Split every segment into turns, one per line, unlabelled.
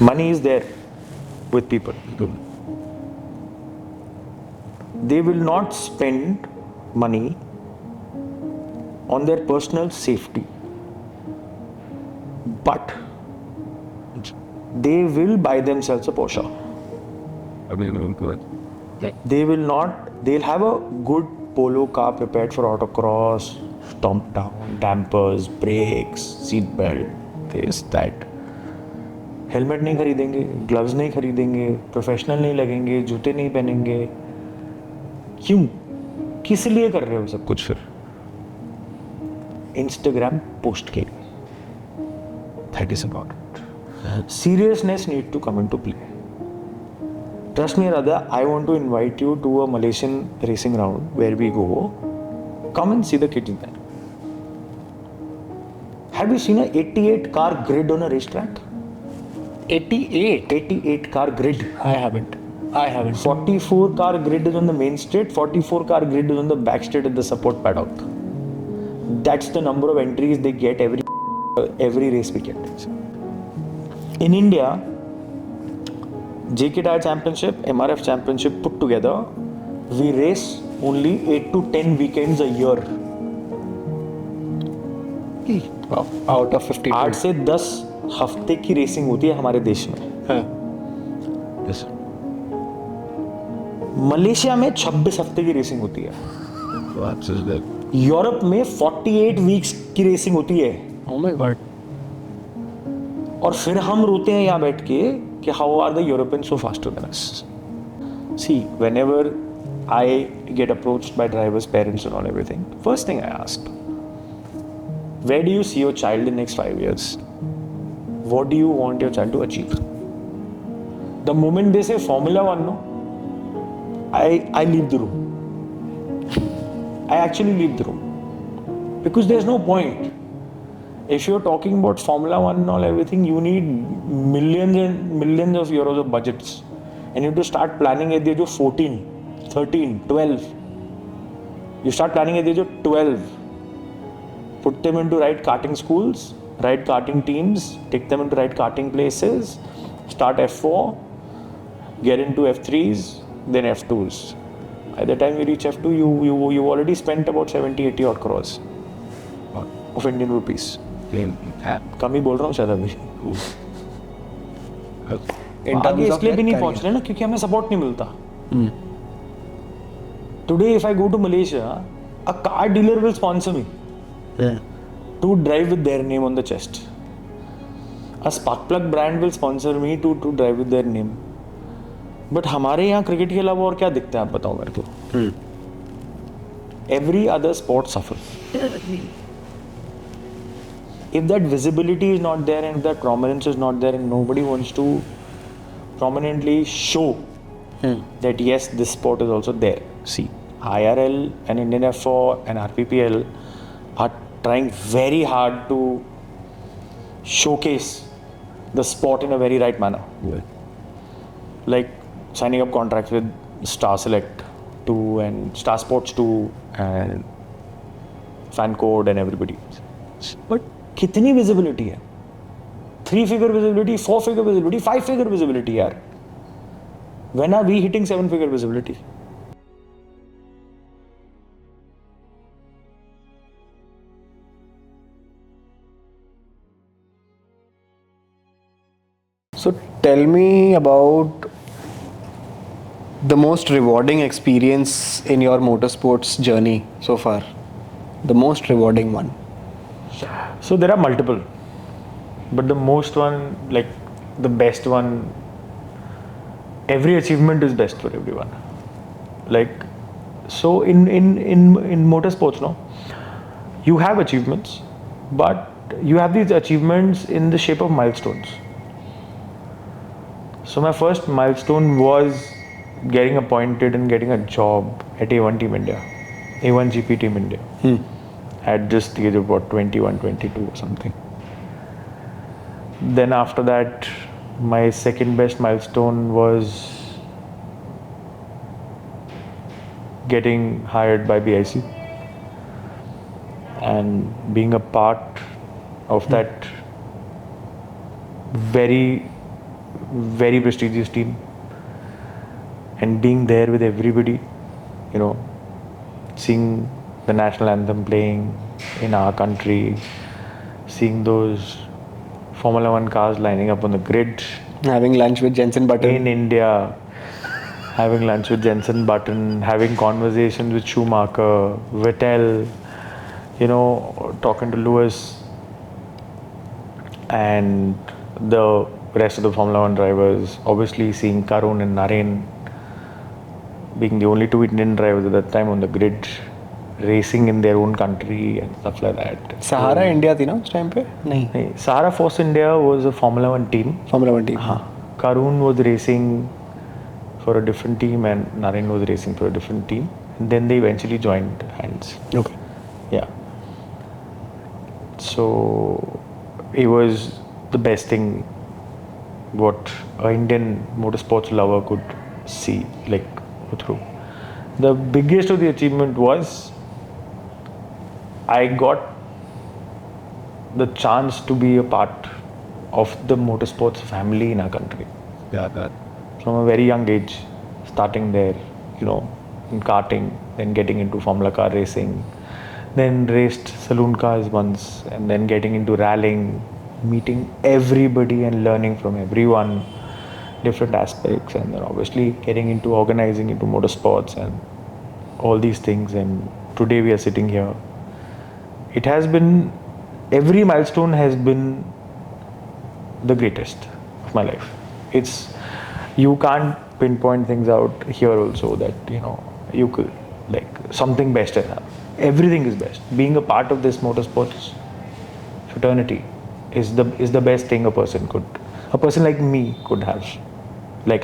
Money is there with people. They will not spend money on their personal safety, but they will buy themselves a Porsche. They will not, they'll have a good polo car prepared for autocross, stomp down, dampers, brakes, seat belt, this, that. Helmet नहीं खरीदेंगे, gloves नहीं खरीदेंगे, professional नहीं लगेंगे, जूते नहीं पहनेंगे. क्यों? किस लिए कर रहे हो सब कुछ फिर? इंस्टाग्राम पोस्ट के लिए. That is about it. Seriousness need to come into play. Trust me, Radha, I want to invite you to a Malaysian racing round where we go. Come and see the kids there. Have you seen a 88 car grid on a racetrack? 88 car grid.
I haven't.
44 car grid is on the main straight, 44 car grid is on the back straight at the support paddock. That's the number of entries they get every race weekend. In India, JK Tire Championship, MRF Championship put together, we race only 8 to 10 weekends a year.
Out of 50.
8 से 10 हफ्ते की racing होती है हमारे देश में.
Yes.
Malaysia में 26 हफ्ते की रेसिंग होती है. यूरोप में 48 वीक्स की रेसिंग होती है.
Oh my God.
और फिर हम रोते हैं यहाँ बैठ के कि how are the Europeans so faster than us. See whenever I get approached by drivers parents and all everything, first thing I ask, where do you see your child in next 5 years? What do you want your child to achieve? The moment they say Formula 1, no, I leave the room. I actually leave the room. Because there's no point. If you're talking about Formula 1 and all everything, you need millions and millions of euros of budgets. And you have to start planning at the age of 14, 13, 12. You start planning at the age of 12. Put them into right karting schools, right karting teams, take them into right karting places, start F4, get into F3s, then F2s. By the time you reach F2, you already spent about 70-80 odd crores of Indian rupees. कम ही बोल रहा हूँ शायद अभी. आगे इसलिए भी नहीं पहुँच रहे ना क्योंकि हमें सपोर्ट नहीं मिलता. Today if I go to Malaysia, a car dealer will sponsor me.
Yeah.
To drive with their name on the chest. A spark plug brand will sponsor me to drive with their name. But हमारे यहाँ cricket के अलावा और क्या दिखता है आप बताओ मेरे को? Every other sport suffers. If that visibility is not there and if that prominence is not there and nobody wants to prominently show that yes, this sport is also there. See, IRL and Indian F4 and RPPL are trying very hard to showcase the sport in a very right manner.
Yeah.
Like signing up contracts with Star Select 2 and Star Sports 2 and Fan Code and everybody. But कितनी visibility है? 3-figure visibility, 4-figure visibility, 5-figure visibility यार. When are we hitting 7-figure visibility?
So tell me about the most rewarding experience in your motorsports journey so far. The most rewarding one.
So there are multiple, but the most one, like the best one, every achievement is best for everyone. Like, so in motorsports, no, you have achievements, but you have these achievements in the shape of milestones. So my first milestone was getting appointed and getting a job at A1 Team India, A1 GP Team India. At just the age of about 21, 22 or something. Then after that, my second best milestone was getting hired by BIC. and being a part of that very, very prestigious team, and being there with everybody, you know, seeing the national anthem playing in our country, seeing those Formula One cars lining up on the grid
Having lunch with Jensen Button.
in India, having lunch with Jensen Button, having conversations with Schumacher, Vettel, you know, talking to Lewis and the rest of the Formula One drivers, obviously seeing Karun and Naren being the only two Indian drivers at that time on the grid, racing in their own country and stuff like that.
Sahara India थी ना उस time पे? नहीं.
Hey, Sahara Force India was a Formula One team.
Formula One team.
Karun was racing for a different team and Naren was racing for a different team. And then they eventually joined hands.
Okay.
Yeah. So it was the best thing what an Indian motorsports lover could see, like, go through. The biggest of the achievement was I got the chance to be a part of the motorsports family in our country.
Yeah, that.
From a very young age, starting there, you know, in karting, then getting into Formula car racing, then raced saloon cars once, and then getting into rallying, meeting everybody and learning from everyone, different aspects, and then obviously getting into organizing into motorsports and all these things. And today we are sitting here. It has been, every milestone has been the greatest of my life. It's, you can't pinpoint things out here also that, you know, you could, like, something best has happened. Everything is best. Being a part of this motorsports fraternity is the best thing a person like me could have. Like,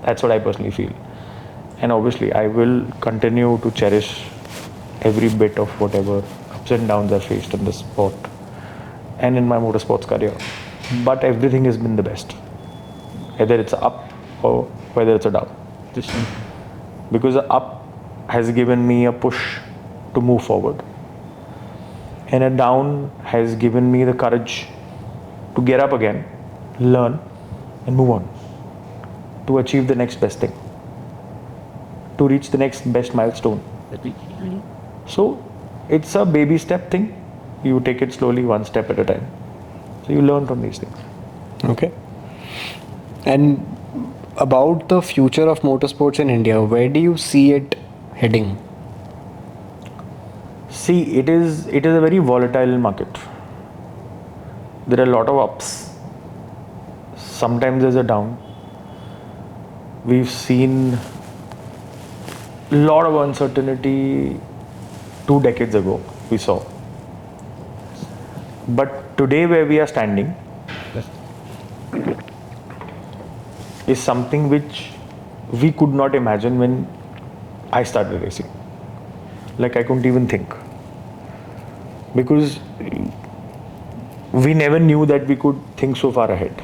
that's what I personally feel. And obviously I will continue to cherish every bit of whatever ups and downs I faced in this sport and in my motorsports career. But everything has been the best, whether it's up or whether it's a down. Because the up has given me a push to move forward, and a down has given me the courage to get up again, learn, and move on to achieve the next best thing, to reach the next best milestone. So it's a baby step thing. You take it slowly, one step at a time. So you learn from these things.
Okay. And about the future of motorsports in India, where do you see it heading?
See, it is a very volatile market. There are a lot of ups. Sometimes there's a down. We've seen a lot of uncertainty 2 decades ago, we saw. But today where we are standing is something which we could not imagine when I started racing. Like, I couldn't even think. Because we never knew that we could think so far ahead.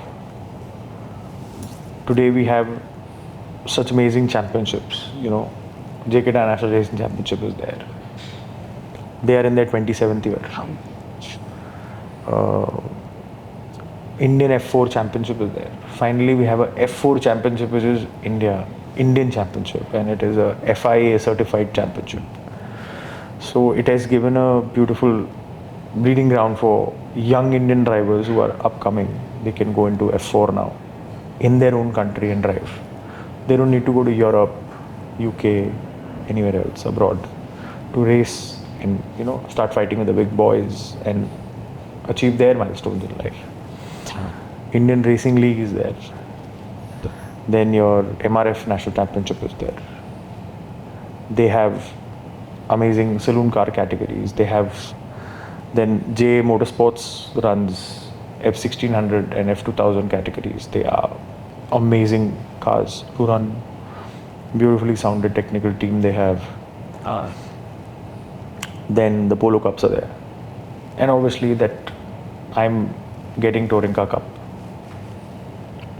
Today we have such amazing championships, you know. JK International Racing Championship is there. They are in their 27th year. Indian F4 Championship is there. Finally, we have a F4 Championship, which is Indian Championship, and it is a FIA certified championship. So it has given a beautiful breeding ground for young Indian drivers who are upcoming. They can go into F4 now in their own country and drive. They don't need to go to Europe, UK, anywhere else abroad to race and, you know, start fighting with the big boys and achieve their milestones in life. Indian Racing League is there. Then your MRF National Championship is there. They have amazing saloon car categories. They have, then J Motorsports runs F1600 and F2000 categories. They are amazing cars to run. Beautifully sounded technical team they have. Then the Polo Cups are there. And obviously that I'm getting Touring Car Cup.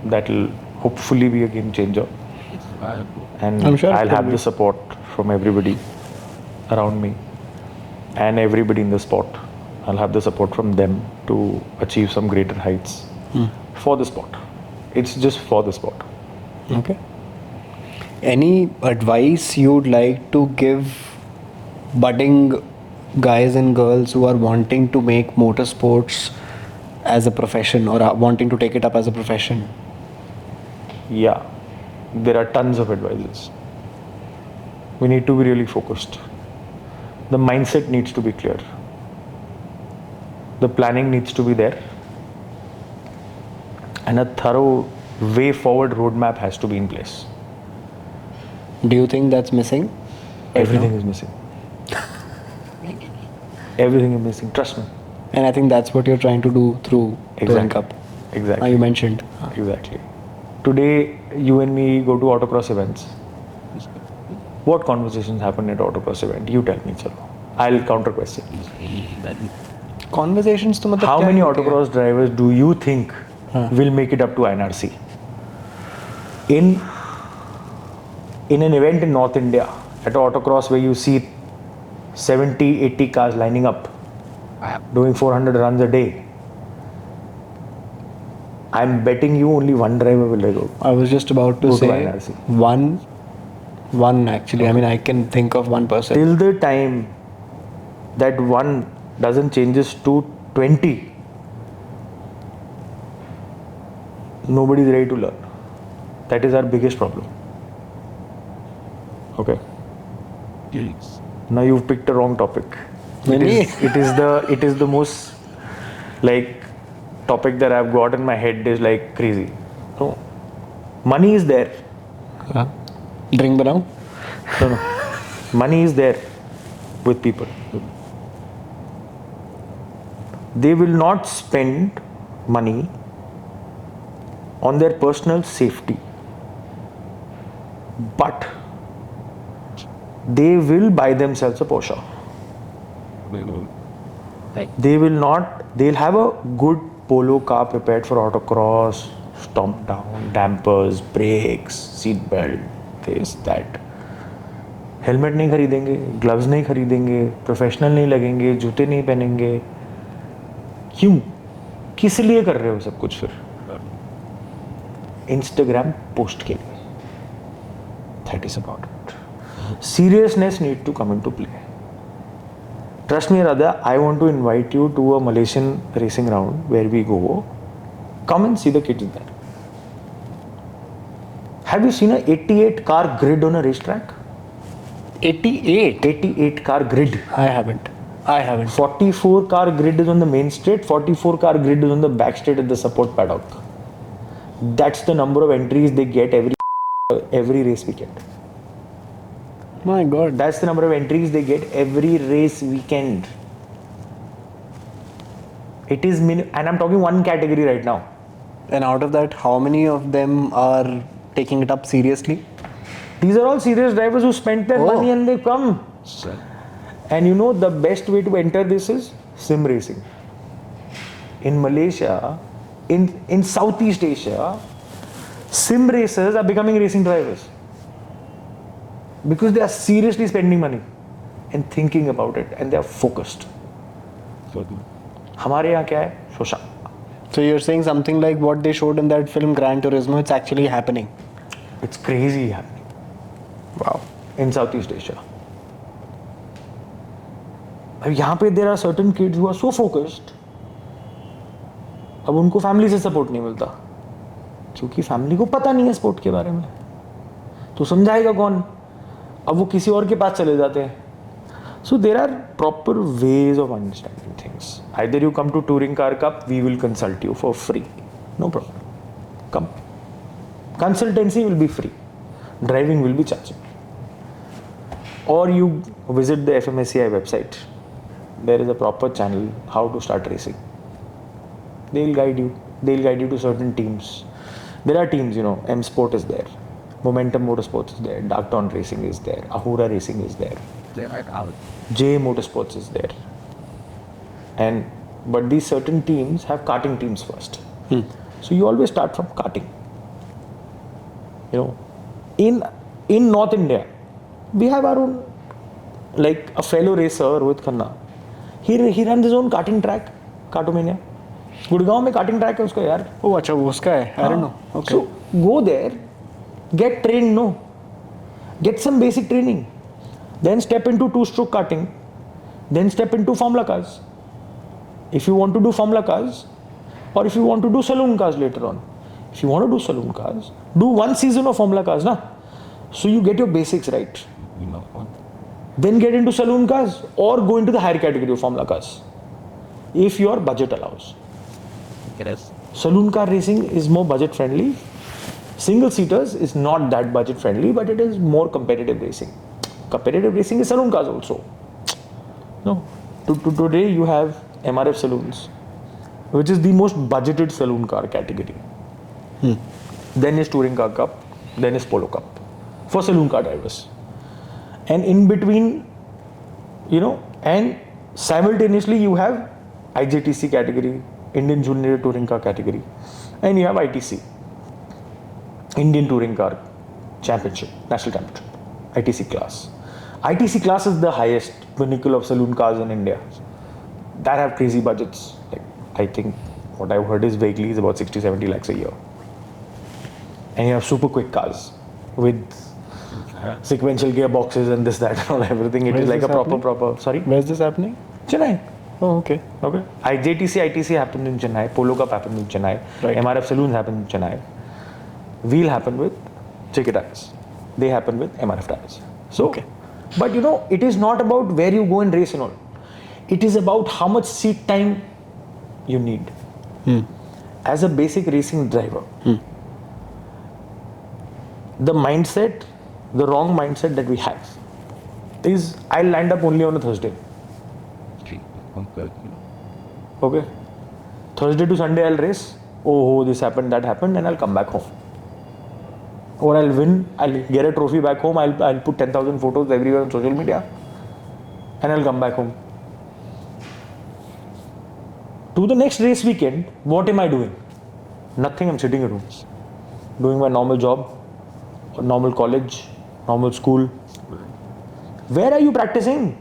That will hopefully be a game changer. And
I'm sure
I'll have the support from everybody around me and everybody in the sport I'll have the support from them to achieve some greater heights for the sport. It's just for the sport.
Okay. Any advice you'd like to give budding guys and girls who are wanting to make motorsports as a profession or are wanting to take it up as a profession?
Yeah, there are tons of advices. We need to be really focused. The mindset needs to be clear. The planning needs to be there. And a thorough way forward roadmap has to be in place.
Do you think that's missing?
Everything is missing. Everything is missing. Trust me.
And I think that's what you're trying to do through Touring
Exactly.
Cup.
Exactly.
You mentioned.
Exactly. Today, you and me go to autocross events. What conversations happen at autocross event? You tell me, chalo. I'll counter question.
Conversations to matlab
How
kya
many
hai?
autocross drivers do you think will make it up to NRC? In an event in North India, at autocross where you see 70, 80 cars lining up, doing 400 runs a day, I'm betting you only one driver will go.
I was just about to
Go to
say
NRC.
one actually. I mean, I can think of one person.
Till the time that one doesn't changes to 20, nobody's ready to learn. That is our biggest problem. Okay.
Yes.
Now you've picked a wrong topic.
Really?
It is the most like topic that I've got in my head is like crazy. No. Money is there.
Drink banao?
No. Money is there with people. They will not spend money on their personal safety, but they will buy themselves a Porsche. They will not, they'll have a good polo car prepared for autocross, stomp down, dampers, brakes, seat belt, this, that. Helmet नहीं खरीदेंगे, gloves नहीं खरीदेंगे, professional नहीं लगेंगे, जूते नहीं पहनेंगे. क्यों? किस लिए कर रहे हो सब कुछ फिर? इंस्टाग्राम पोस्ट के लिए. That is about it. Seriousness need to come into play. Trust me, Radha, I want to invite you to a Malaysian racing round where we go. Come and see the kids there. Have you seen a 88 car grid on a racetrack?
88?
88 car grid.
I haven't.
44 car grid is on the main straight, 44 car grid is on the back straight at the support paddock. That's the number of entries they get every race weekend.
My God.
That's the number of entries they get every race weekend. It is and I'm talking one category right now.
And out of that, how many of them are taking it up seriously?
These are all serious drivers who spent their money and they come.
Sir.
And you know the best way to enter this is sim racing. In Malaysia, in Southeast Asia, sim racers are becoming racing drivers. Because they are seriously spending money and thinking about it and they are focused. हमारे यहाँ क्या है? शोषा.
So you're saying something like what they showed in that film Gran Turismo, it's actually happening.
It's crazy happening.
Wow.
In Southeast Asia. अब यहाँ पे there are certain kids who are so focused. अब उनको family से support नहीं मिलता क्योंकि family को पता नहीं है स्पोर्ट के बारे में. तो समझाएगा कौन? अब वो किसी और के पास चले जाते हैं. So there are proper ways of understanding things. Either you come to Touring Car Cup, we will consult you for free. No problem. Come. Consultancy will be free. Driving will be charging. Or you visit the FMSCI website. There is a proper channel how to start racing. They'll guide you. They'll guide you to certain teams. There are teams, you know, M Sport is there. Momentum Motorsports is there. Darkton Racing is there. Ahura Racing is there.
They are out.
J Motorsports is there. But these certain teams have karting teams first. So you always start from karting. You know, in North India, we have our own, like a fellow racer, Rohit Khanna. He runs his own karting track, Kartomania. Gurgaon में karting track है उसका यार.
Oh, अच्छा वो उसका है. I don't know. Okay.
So go there, get trained, no. Get some basic training. Then step into two-stroke karting. Then step into Formula cars. If you want to do Formula cars, or if you want to do saloon cars later on. If you want to do saloon cars, do one season of Formula cars, na? So you get your basics right.
You know what?
Then get into saloon cars or go into the higher category of Formula cars. If your budget allows.
Yes.
Saloon car racing is more budget friendly. Single seaters is not that budget friendly, but it is more competitive racing. Competitive racing is saloon cars also. No. Today you have MRF saloons, which is the most budgeted saloon car category. Then is Touring Car Cup, then is Polo Cup for saloon car drivers. And in between, and simultaneously you have IJTC category, Indian Junior Touring Car category, and you have ITC, Indian Touring Car Championship, National Championship, ITC class. ITC class is the highest pinnacle of saloon cars in India. That have crazy budgets. Like, I think what I've heard is vaguely is about 60-70 lakhs a year. And you have super quick cars with sequential gearboxes and this, that, and all everything. It is like a proper. Sorry?
Where's this happening?
Chennai.
Oh, okay.
Okay. IJTC, ITC happened in Chennai. Polo Cup happened in Chennai.
Right.
MRF Saloons happened in Chennai. Wheel happened with JK tires. They happen with MRF tires. So,
okay.
But it is not about where you go and race and all. It is about how much seat time you need. As a basic racing driver, the wrong mindset that we have is I'll land up only on a Thursday. Okay. Thursday to Sunday I'll race. Oh, this happened, that happened, and I'll come back home. Or I'll win, I'll get a trophy back home, I'll put 10,000 photos everywhere on social media, and I'll come back home. To the next race weekend, what am I doing? Nothing, I'm sitting at home. Doing my normal job, or normal college, normal school. Where are you practicing?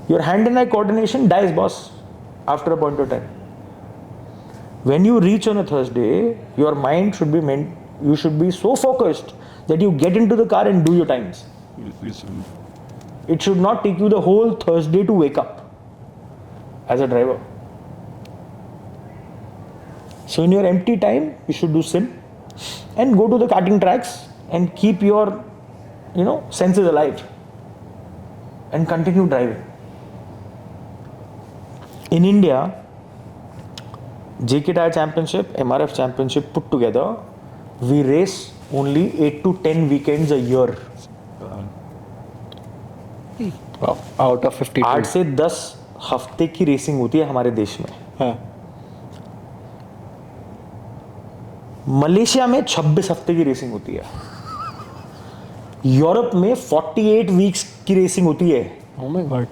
Your hand and eye coordination dies, boss, after a point of time. When you reach on a Thursday, your mind should be you should be so focused that you get into the car and do your times. It should not take you the whole Thursday to wake up as a driver. So in your empty time, you should do sim and go to the karting tracks and keep your, senses alive and continue driving. In India, JK Tire Championship, MRF Championship put together, we race only 8 to 10 weekends a year.
Wow. Out of 52.
8 से 10 हफ्ते की racing होती है हमारे देश में.
हाँ.
Malaysia में 26 हफ्ते की रेसिंग होती है. यूरोप में 48 वीक्स की रेसिंग होती है.
Oh my God.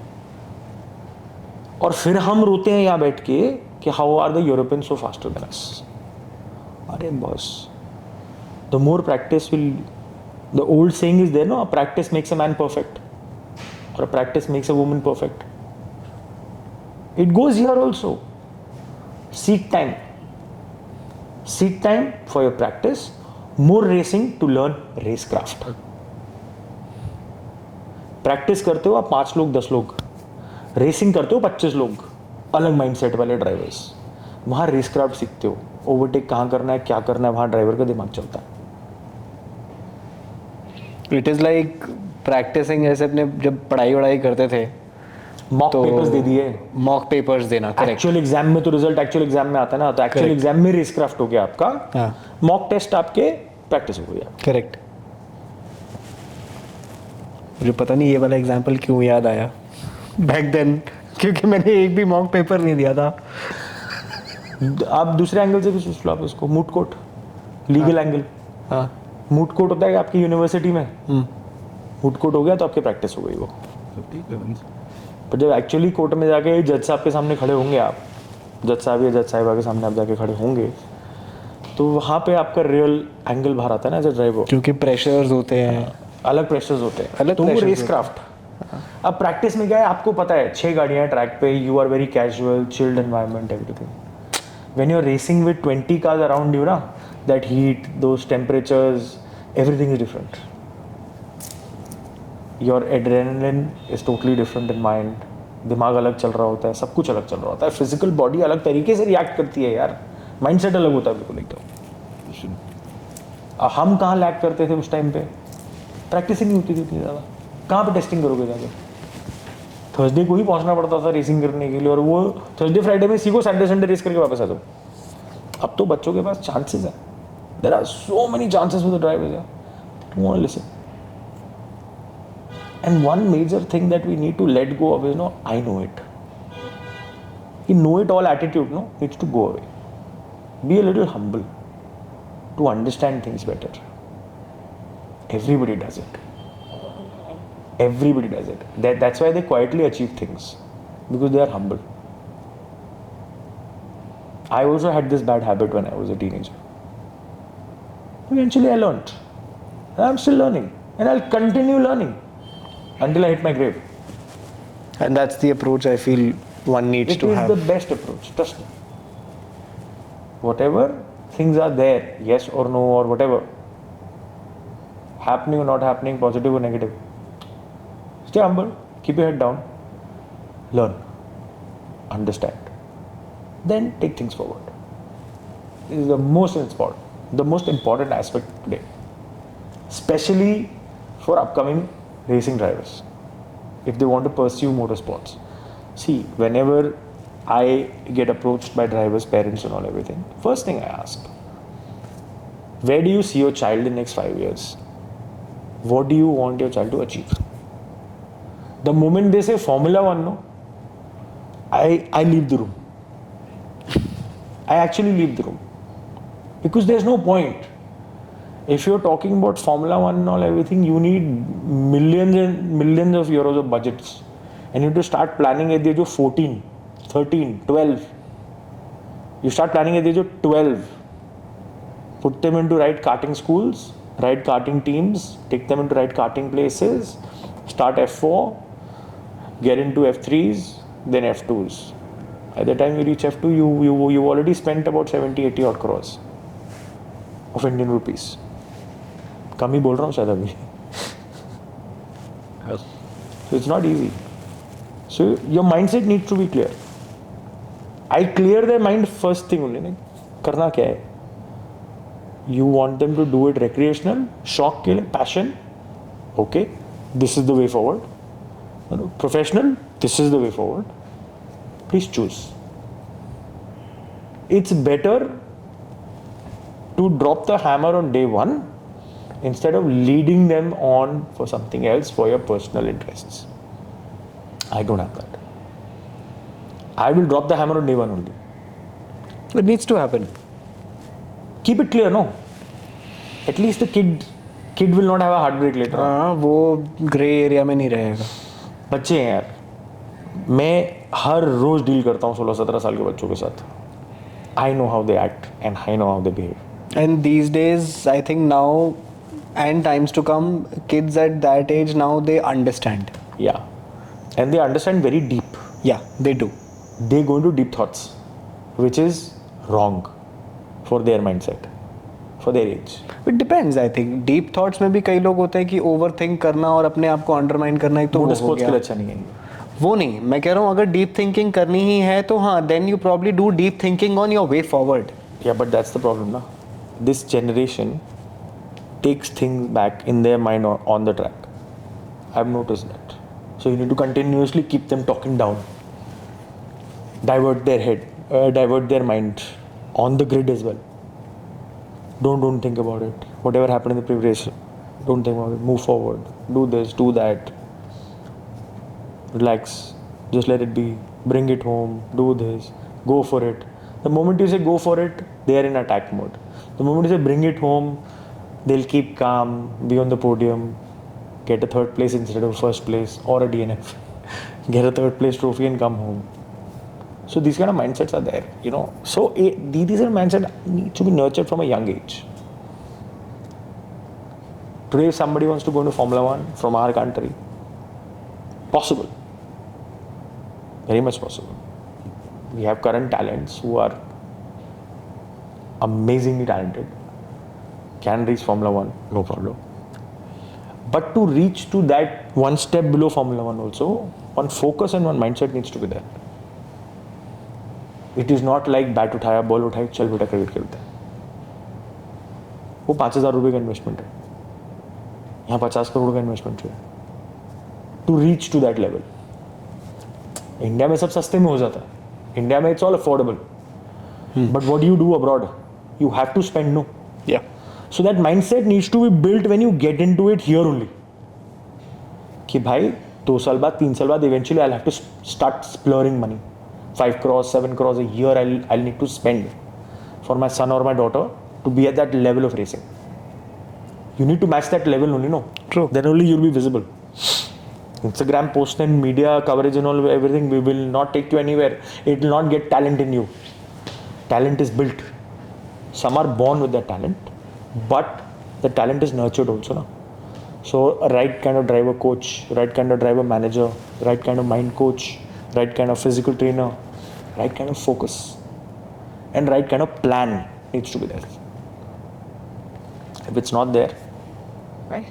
और फिर हम रोते हैं यहाँ बैठ के कि how are the Europeans so faster than us. अरे boss, the more practice will, the old saying is there, no, practice makes a man perfect or practice makes a woman perfect. It goes here also. seat time for your practice, more racing to learn racecraft. Practice करते हो आप 5 लोग 10 लोग, racing करते हो 25 लोग, अलग mindset वाले ड्राइवर्स. वहाँ रेसक्राफ्ट सीखते हो, ओवरटेक कहाँ करना है, क्या करना है, वहाँ ड्राइवर का दिमाग चलता है.
इट इज़ लाइक प्रैक्टिसिंग जैसे अपने जब पढ़ाई करते थे,
मॉक पेपर्स दे दिए,
मॉक पेपर्स देना.
एक्चुअल एग्जाम में तो रिजल्ट एक्चुअल एग्जाम में आता है ना, तो एक्चुअल एग्जाम में रेसक्राफ्ट हो गया आपका, मॉक टेस्ट आपके प्रैक्टिस हो गया.
करेक्ट. मुझे पता नहीं ये वाला एग्जाम्पल क्यों याद आया बैक देन, क्योंकि मैंने एक भी मॉक पेपर नहीं दिया था.
आप दूसरे एंगल से भी सोच लो, आप इसको मूट कोर्ट, लीगल एंगल.
हाँ,
मूट कोर्ट होता है आपकी यूनिवर्सिटी में, मूट कोर्ट हो गया तो आपकी प्रैक्टिस हो गई वो. पर जब एक्चुअली कोर्ट में जाके जज साहब के सामने खड़े होंगे आप, जज साहब या जज साहिबा के सामने आप जाके खड़े होंगे, तो वहाँ पे आपका रियल एंगल बाहर आता है ना एज अ ड्राइवर.
क्योंकि प्रेशर्स होते हैं,
अलग प्रेशर्स होते हैं, तो वो रेस क्राफ्ट. अब प्रैक्टिस में क्या है आपको पता है 6 गाड़ियाँ हैं ट्रैक पे, you are very casual, chilled environment, everything. When you are racing with 20 cars around you ना, that heat, those temperatures, everything is different. Your adrenaline is totally different in mind. दिमाग अलग चल रहा होता है, सब कुछ अलग चल रहा होता है, फिजिकल बॉडी अलग तरीके से रिएक्ट करती है यार, माइंडसेट अलग होता है बिल्कुल एकदम. हम कहाँ लैग करते थे उस टाइम पे, प्रैक्टिस ही नहीं होती थी इतनी ज़्यादा. कहाँ पे टेस्टिंग करोगे जाके? थर्सडे को ही पहुंचना पड़ता था रेसिंग करने के लिए, और वो थर्सडे फ्राइडे में सीखो, सैटरडे संडे रेस करके वापस आ जाओ. अब तो बच्चों के पास चांसेस है, there are so many chances for the drivers यार, do want to listen. And one major thing that we need to let go of is no I know it. कि know it all attitude no needs to go away. Be a little humble to understand things better. Everybody does it. Everybody does it. That's why they quietly achieve things, because they are humble. I also had this bad habit when I was a teenager. Eventually I learned. I'm still learning, and I'll continue learning until I hit my grave.
And that's the approach I feel one needs to have.
It is the best approach, trust me. Whatever things are there, yes or no or whatever, happening or not happening, positive or negative, stay humble, keep your head down, learn, understand, then take things forward. This is the most important aspect today, especially for upcoming racing drivers if they want to pursue motorsports. See, whenever I get approached by drivers, parents and all everything, first thing I ask, where do you see your child in next 5 years? What do you want your child to achieve? The moment they say Formula 1, no, I leave the room. I actually leave the room. Because there's no point. If you're talking about Formula 1 and all everything, you need millions and millions of euros of budgets. And you have to start planning at the age of 14, 13, 12. You start planning at the age of 12. Put them into right karting schools, right karting teams, take them into right karting places, start F4, get into F3s, then F2s. By the time you reach F2, you already spent about 70-80 odd crores of Indian rupees. कम ही बोल रहा हूँ शायद अभी. So it's not easy. So your mindset needs to be clear. I clear their mind first thing only. करना क्या है? You want them to do it recreational, शौक के लिए, passion, okay, this is the way forward. Professional, this is the way forward. Please choose. It's better to drop the hammer on day one instead of leading them on for something else for your personal interests. I don't have that. I will drop the hammer on day one only.
It needs to happen.
Keep it clear, no? At least the kid will not have a heartbreak later on.
हाँ, वो grey area में नहीं रहेगा.
बच्चे हैं यार, मैं हर रोज deal करता हूँ 16-17 साल के बच्चों के साथ. I know how they act and I know how they behave.
And these days, I think now and times to come, kids at that age now they understand.
Yeah, and they understand very deep.
Yeah, they do.
They go into deep thoughts, which is wrong for their mindset, for their age.
It depends, I think. Deep thoughts में भी कई लोग होते हैं कि overthink करना और अपने आप को undermine करना, एक तो वो हो
मोटरस्पोर्ट्स के
गया.
लिए अच्छा नहीं है.
वो नहीं, मैं कह रहा हूँ अगर deep thinking करनी ही है तो हाँ, then you probably do deep thinking on your way forward.
Yeah, but that's the problem, na. This generation takes things back in their mind on the track. I've noticed that. So you need to continuously keep them talking down, divert their head, divert their mind on the grid as well. Don't think about it. Whatever happened in the previous, don't think about it. Move forward. Do this, do that. Relax. Just let it be. Bring it home. Do this. Go for it. The moment you say go for it, they are in attack mode. The moment you say bring it home, they'll keep calm, be on the podium, get a third place instead of first place, or a DNF. Get a third place trophy and come home. So these kind of mindsets are there, you know. So these are mindsets that need to be nurtured from a young age. Today, if somebody wants to go into Formula 1 from our country, Possible. Very much possible. We have current talents who are amazingly talented, can reach Formula 1, no problem. But to reach to that one step below Formula 1 also, one focus and one mindset needs to be there. It is not like bat उठाया ball उठाई चल बेटा cricket खेलते हैं. वो 5,000 रुपये का investment है, यहाँ 50 करोड़ का इन्वेस्टमेंट है. To reach to that level. India में सब सस्ते में हो जाता है. इंडिया में it's all affordable. But what do you do abroad? You have to spend, no?
Yeah.
So that mindset needs to be built when you get into it here only. कि भाई 2 साल बाद 3 साल बाद eventually I'll have to start splurging money. 5 crores, 7 crores a year I'll need to spend for my son or my daughter to be at that level of racing. You need to match that level only, no?
True.
Then only you'll be visible. Instagram posts and media coverage and all everything will not take you anywhere. It will not get talent in you. Talent is built. Some are born with that talent, but the talent is nurtured also, no? So a right kind of driver coach, right kind of driver manager, right kind of mind coach, right kind of physical trainer, right kind of focus, and right kind of plan needs to be there. If it's not there, right,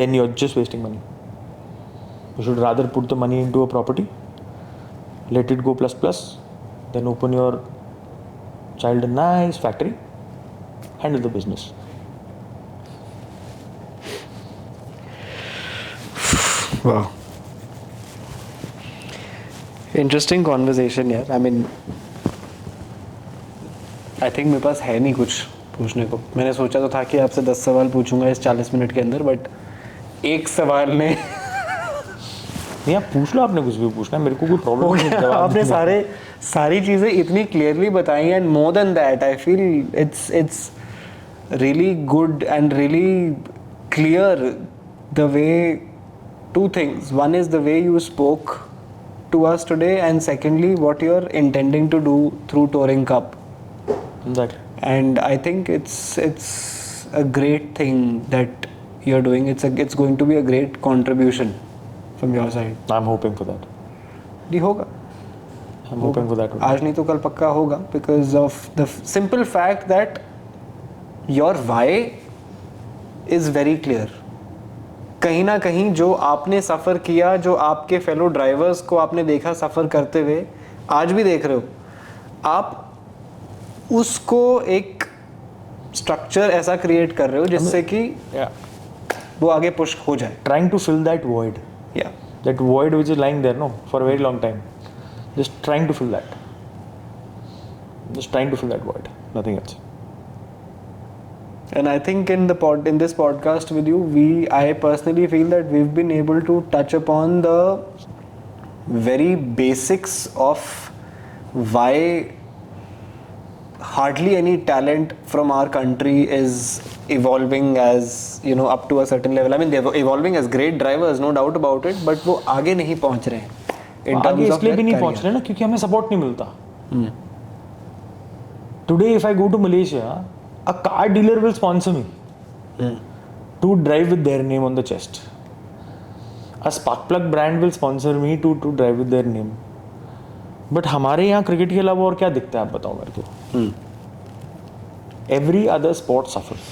then you're just wasting money. You should rather put the money into a property, let it go plus, then open your child a nice factory, handle the business.
Wow. Interesting conversation यार. I mean, I think मेरे पास है नहीं कुछ पूछने को. मैंने सोचा तो था कि आपसे 10 सवाल पूछूंगा इस 40 मिनट के अंदर, बट एक सवाल ने
नहीं, आप पूछ लो, आपने कुछ भी पूछना है, मेरे को कोई प्रॉब्लम नहीं है.
आपने सारी चीज़ें इतनी क्लियरली बताई, and more than that I feel it's really good and really clear the way. Two things. One is the way you spoke to us today, and secondly, what you're intending to do through Touring Cup.
Exactly.
And I think it's a great thing that you're doing. It's going to be a great contribution from your side.
I'm hoping for that.
जी होगा.
I'm hoping for that.
आज नहीं तो कल पक्का होगा, because of the simple fact that your why is very clear. कहीं ना कहीं जो आपने सफ़र किया, जो आपके फेलो ड्राइवर्स को आपने देखा सफ़र करते हुए, आज भी देख रहे हो, आप उसको एक स्ट्रक्चर ऐसा क्रिएट कर रहे हो जिससे कि वो आगे पुश हो जाए.
Trying to fill that void.
Yeah.
That void which is lying there, no, for a very long time. Just trying to fill that. Just trying to fill that void. Nothing else.
And I think in this podcast with you, I personally feel that we've been able to touch upon the very basics of why hardly any talent from our country is evolving as, you know, up to a certain level. I mean, they're evolving as great drivers, no doubt about it, but वो आगे नहीं पहुंच रहे हैं.
आगे इसलिए भी नहीं पहुंच रहे ना क्योंकि हमें सपोर्ट नहीं मिलता. Today if I go to Malaysia, a car dealer will sponsor me to drive with their name on the chest. A spark plug brand will sponsor me to drive with their name. But हमारे यहाँ cricket के अलावा और क्या दिखता है आप बताओ मेरे को. Every other sport suffers.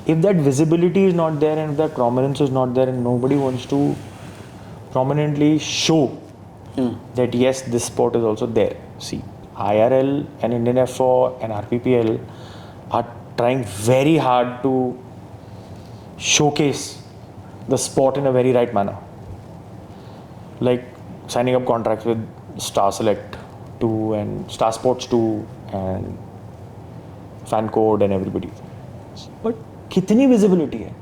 If that visibility is not there and if that prominence is not there and nobody wants to prominently show that yes, this sport is also there. See, IRL and Indian F4 and RPPL are trying very hard to showcase the sport in a very right manner. Like signing up contracts with Star Select 2 and Star Sports 2 and Fan Code and everybody. But कितनी visibility है?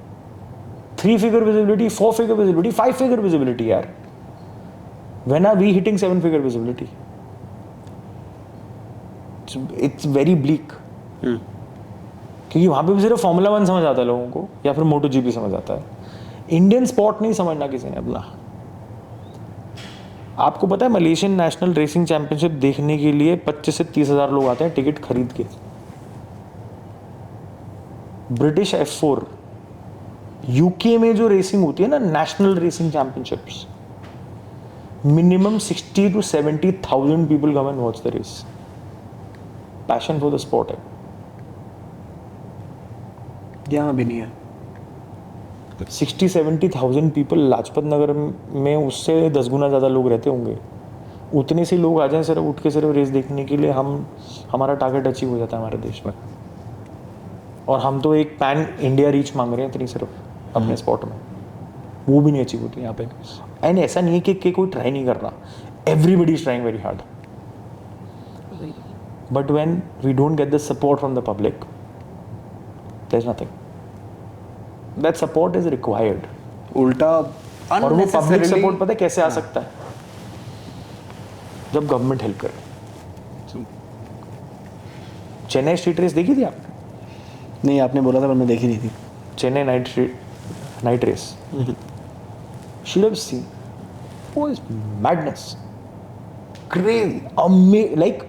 3-figure visibility, 4-figure visibility, 5-figure visibility यार. When are we hitting 7-figure visibility? It's very bleak. क्योंकि वहाँ पे भी सिर्फ formula 1 समझ आता है लोगों को या फिर मोटो जीपी समझ आता है. इंडियन स्पोर्ट नहीं समझना किसी ने अपना. आपको पता है मलेशियन नेशनल रेसिंग चैंपियनशिप देखने के लिए 25 से 30 हज़ार लोग आते हैं टिकट खरीद के. ब्रिटिश F4 यूके में जो रेसिंग होती है ना, national racing championships, minimum 60 to 70,000 people come and watch the race. Passion for the sport है.
यहाँ भी नहीं है.
60-70,000 people लाजपत नगर में उससे 10 गुना ज़्यादा लोग रहते होंगे. उतने से लोग आ जाएं सिर्फ उठ के सिर्फ रेस देखने के लिए, हमारा टारगेट अचीव हो जाता है हमारे देश में. और हम तो एक पैन इंडिया रीच मांग रहे हैं इतनी सिर्फ अपने स्पॉट में, वो भी नहीं अचीव होती यहाँ पे. एंड ऐसा नहीं है कि कोई ट्राई नहीं कर रहा, everybody is trying very hard, but when we don't get the support from the public, there is nothing. That support is required.
उल्टा
और वो पब्लिक सपोर्ट पता है कैसे आ सकता है? जब गवर्नमेंट हेल्प करे. चेन्नई स्ट्रीट रेस देखी थी आपने?
नहीं, आपने बोला था पर मैं देखी नहीं थी.
Chennai night race. Should have seen. Was madness. Crazy. Like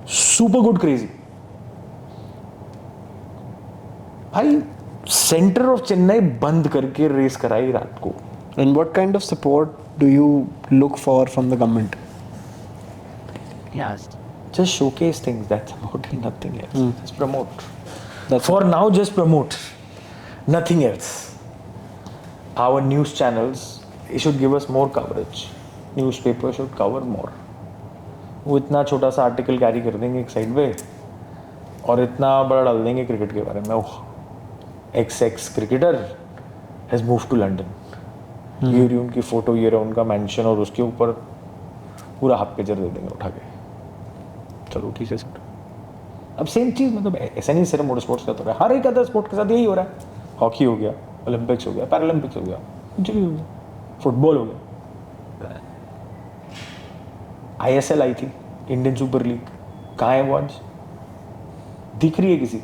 super good crazy. भाई सेंटर ऑफ चेन्नई बंद करके रेस कराई रात को.
And what kind of support do you look for from the government?
Yes.
Just showcase things. That's about it. Nothing else. Just promote.
That's
For now, just promote. Nothing else. Our news channels, it should give us more coverage. Newspaper should cover more. वो इतना छोटा सा article carry कर देंगे एक side पे और इतना बड़ा डाल देंगे क्रिकेट के बारे में. Ex cricketer has move to London. ये रही उनकी फोटो, ये रहा उनका मेंशन, और उसके ऊपर पूरा हाफ पेजर दे देंगे उठा के. चलो ठीक है सर. अब सेम चीज़, मतलब ऐसा नहीं सिर्फ मोटर स्पोर्ट्स का तो रहा है, हर एक अदर स्पोर्ट के साथ यही हो रहा है. हॉकी हो गया, ओलंपिक्स हो गया, पैरालंपिक्स हो गया, कुछ भी हो गया, फुटबॉल हो गया. ISL आई थी, इंडियन सुपर लीग, कहाँ है वो आज? दिख रही है किसी?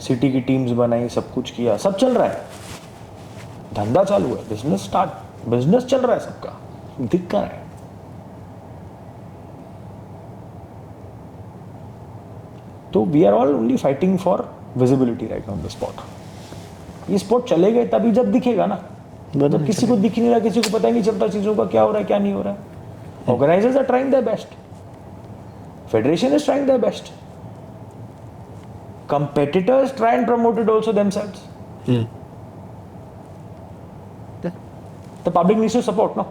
सिटी की टीम्स बनाई, सब कुछ किया, सब चल रहा है, धंधा चालू है, बिजनेस चल रहा है सबका, दिख कहाँ है? तो we are all only fighting for visibility right on the spot. ये स्पोर्ट चलेगा तभी जब दिखेगा ना. मतलब किसी को दिख नहीं रहा, किसी को पता ही नहीं चलता चीजों का क्या हो रहा है क्या नहीं हो रहा है. Organisers are trying their best, federation is trying their best, competitors try and promote it also themselves. The public needs to support, no?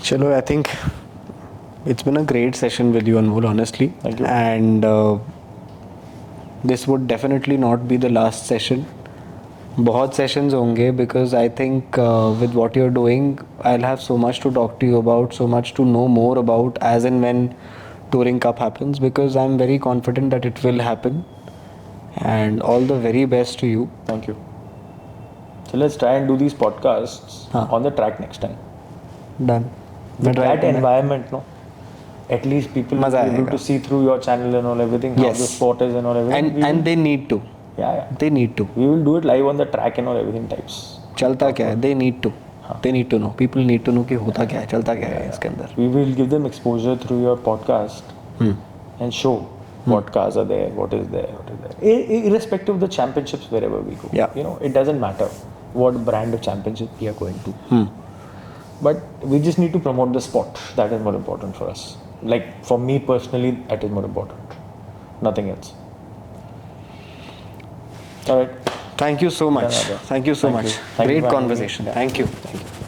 Chalo, I think it's been a great session with you, Anmol, honestly.
Thank you.
And this would definitely not be the last session. बहुत sessions होंगे because I think with what you're doing, I'll have so much to talk to you about, so much to know more about as and when Touring Cup happens, because I'm very confident that it will happen. And all the very best to you.
Thank you. So let's try and do these podcasts on the track next time.
Done.
With that environment, no? At least people will be able to see through your channel and all everything, how the sport is and all everything.
And they need to.
Yeah.
They need to.
We will do it live on the track and all everything types.
चलता क्या है? They need to. They need to know. People need to know कि होता क्या है, चलता क्या है इसके अंदर.
We will give them exposure through your podcast and show what cars are there, what is there. Irrespective of the championships, wherever we go.
Yeah.
You know, it doesn't matter what brand of championship we are going to. But we just need to promote the sport. That is more important for us. Like for me personally, that is more important. Nothing else. All right.
Thank you so much.
Yeah,
Thank you so
Thank
much.
you. Thank you
Great
for having me.
conversation.
Yeah.
Thank you.
Thank you.